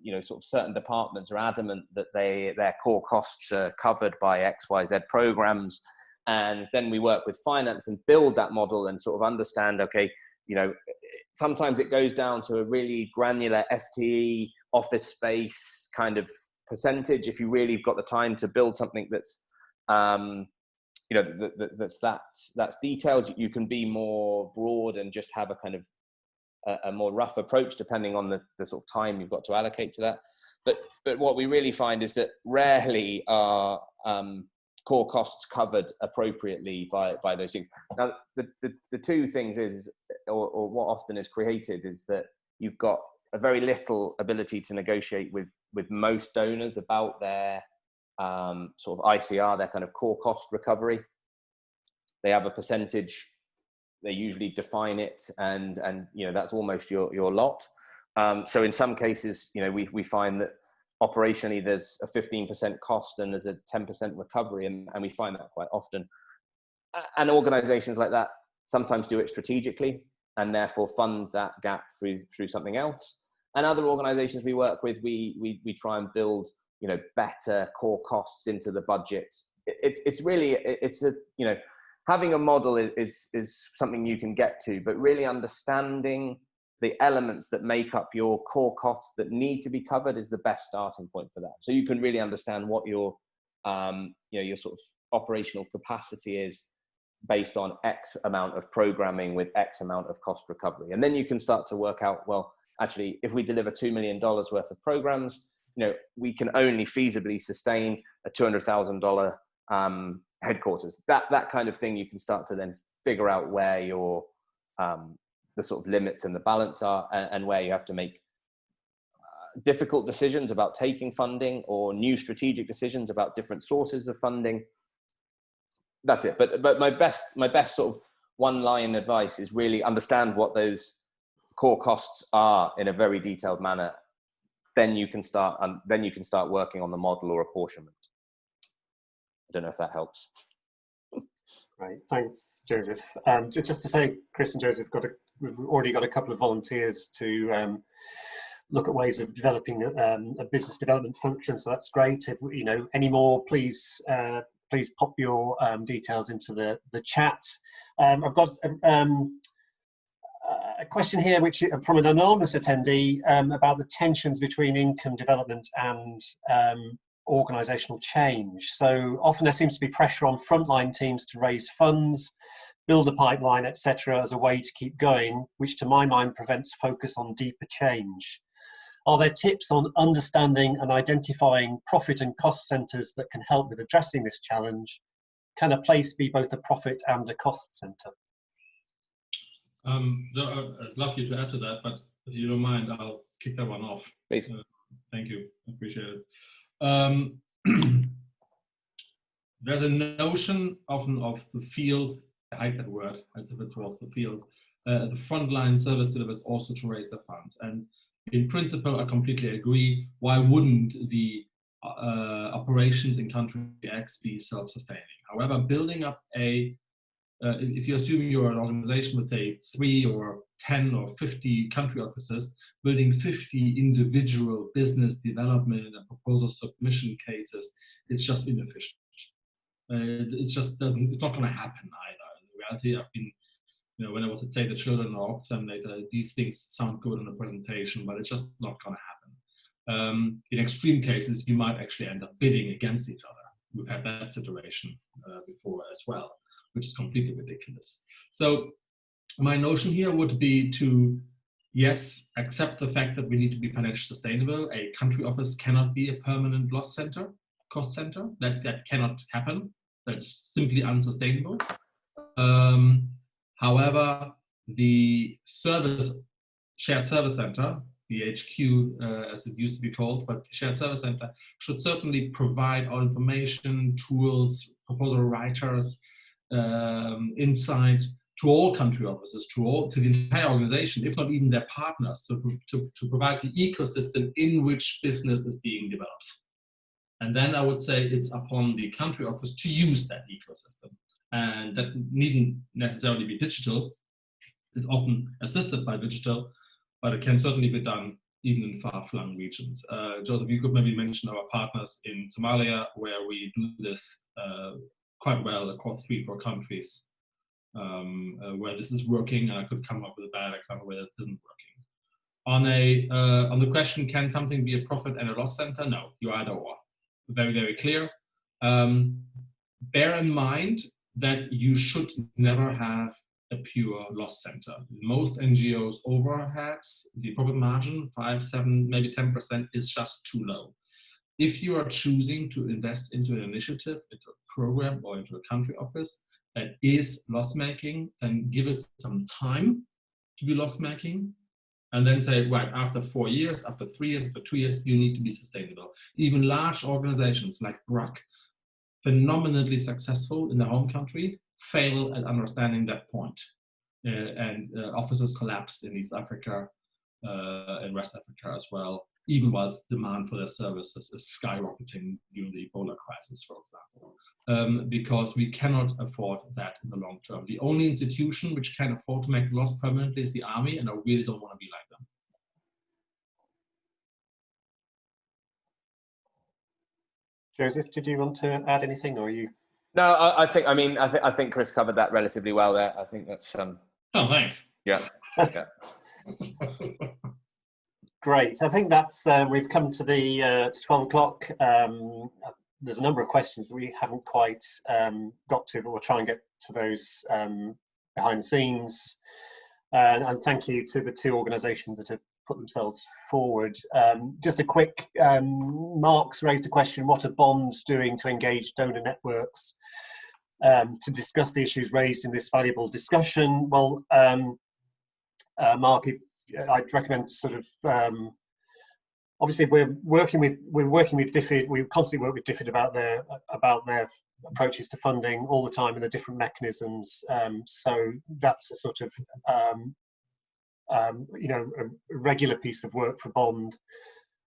you know, sort of certain departments are adamant that their core costs are covered by XYZ programs, and then we work with finance and build that model and sort of understand, okay, you know, sometimes it goes down to a really granular FTE office space kind of percentage. If you really got the time to build something that's you know, that's detailed, you can be more broad and just have a kind of a more rough approach depending on the sort of time you've got to allocate to that. But what we really find is that rarely are core costs covered appropriately by those things. Now, the two things is, or what often is created, is that you've got a very little ability to negotiate with most donors about their sort of ICR, their kind of core cost recovery. They have a percentage, they usually define it, and you know, that's almost your lot. So in some cases, you know, we find that operationally there's a 15% cost and there's a 10% recovery, and we find that quite often. And organizations like that sometimes do it strategically and therefore fund that gap through something else. And other organizations we work with, we try and build, you know, better core costs into the budget. It's really, it's a, you know, having a model is something you can get to, but really understanding the elements that make up your core costs that need to be covered is the best starting point for that. So you can really understand what your, you know, your sort of operational capacity is based on X amount of programming with X amount of cost recovery. And then you can start to work out, well, actually, if we deliver $2 million worth of programs, you know, we can only feasibly sustain a $200,000 headquarters. That kind of thing, you can start to then figure out where your the sort of limits and the balance are, and where you have to make difficult decisions about taking funding or new strategic decisions about different sources of funding. That's it. But my best sort of one-line advice is really understand what those core costs are in a very detailed manner. Then you can start working on the model or apportionment. I don't know if that helps.
Right, thanks, Joseph. Just to say, Chris and Joseph, we've already got a couple of volunteers to look at ways of developing a business development function. So that's great. If, you know, any more, please please pop your details into the chat. I've got a question here, which from an anonymous attendee, about the tensions between income development and organisational change. So often there seems to be pressure on frontline teams to raise funds, build a pipeline, etc., as a way to keep going, which to my mind prevents focus on deeper change. Are there tips on understanding and identifying profit and cost centres that can help with addressing this challenge? Can a place be both a profit and a cost centre?
I'd love you to add to that, but if you don't mind, I'll kick that one off.
Please.
Thank you, appreciate it. There's a notion often of the field, I hate that word as if it was the field, the frontline service delivers also to raise the funds. And in principle, I completely agree. Why wouldn't the operations in country X be self-sustaining? However, building up if you assume you're an organization with say 3 or 10 or 50 country offices, building 50 individual business development and proposal submission cases, it's just inefficient. It's not going to happen either. In reality, I've been, you know, when I was at Save the Children or Oxfam later, these things sound good in a presentation, but it's just not going to happen. In extreme cases, you might actually end up bidding against each other. We've had that situation before as well, which is completely ridiculous. So my notion here would be to, yes, accept the fact that we need to be financially sustainable. A country office cannot be a permanent loss center, cost center. That cannot happen. That's simply unsustainable. However, the shared service center, the HQ as it used to be called, but the shared service center should certainly provide all information, tools, proposal writers, insight to all country offices, to the entire organization, if not even their partners, to provide the ecosystem in which business is being developed. And then I would say it's upon the country office to use that ecosystem. And that needn't necessarily be digital. It's often assisted by digital, but it can certainly be done even in far-flung regions. Joseph, you could maybe mention our partners in Somalia, where we do this quite well across 3-4 countries, where this is working, and I could come up with a bad example where it isn't working. On the question, can something be a profit and a loss center? No, you're either or. Very, very clear. Bear in mind that you should never have a pure loss center. Most NGOs' overheads, the profit margin, 5, 7, maybe 10% is just too low. If you are choosing to invest into an initiative, into a program, or into a country office that is loss-making, then give it some time to be loss-making, and then say, right, after 4 years, after 3 years, after 2 years, you need to be sustainable. Even large organizations like BRAC, phenomenally successful in their home country, fail at understanding that point. And offices collapse in East Africa and West Africa as well, even whilst demand for their services is skyrocketing during the Ebola crisis, for example, because we cannot afford that in the long term. The only institution which can afford to make loss permanently is the army, and I really don't want to be like them.
Joseph, did you want to add anything, or are you?
No, I think Chris covered that relatively well there. I think that's
Oh, thanks.
yeah. Yeah.
Great. I think that's we've come to the 12 o'clock. There's a number of questions that we haven't quite got to, but we'll try and get to those behind the scenes. And thank you to the 2 organisations that have put themselves forward. Just a quick, Mark's raised a question: what are bonds doing to engage donor networks to discuss the issues raised in this valuable discussion? Well, Mark, I'd recommend sort of obviously we're working with DFID. We constantly work with DFID about their approaches to funding all the time and the different mechanisms. So that's a sort of you know, a regular piece of work for Bond.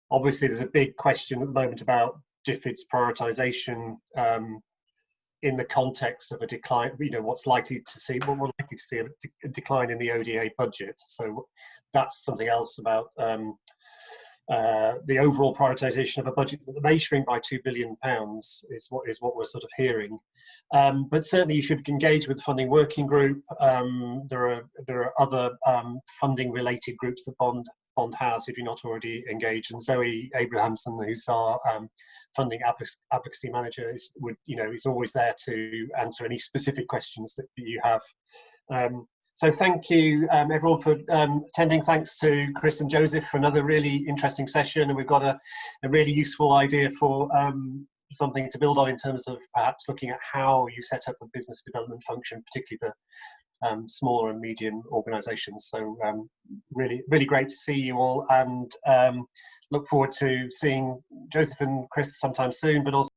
Obviously, there's a big question at the moment about DFID's prioritisation in the context of a decline, what we're likely to see a decline in the ODA budget. So that's something else about the overall prioritisation of a budget that may shrink by £2 billion is what we're sort of hearing. But certainly you should engage with the funding working group. There are other funding related groups that Bond has, if you're not already engaged. And Zoe Abrahamson, who's our funding advocacy manager, is always there to answer any specific questions that you have. So thank you everyone for attending. Thanks to Chris and Joseph for another really interesting session, and we've got a really useful idea for something to build on in terms of perhaps looking at how you set up a business development function, particularly for smaller and medium organisations. So really, really great to see you all, and look forward to seeing Joseph and Chris sometime soon, but also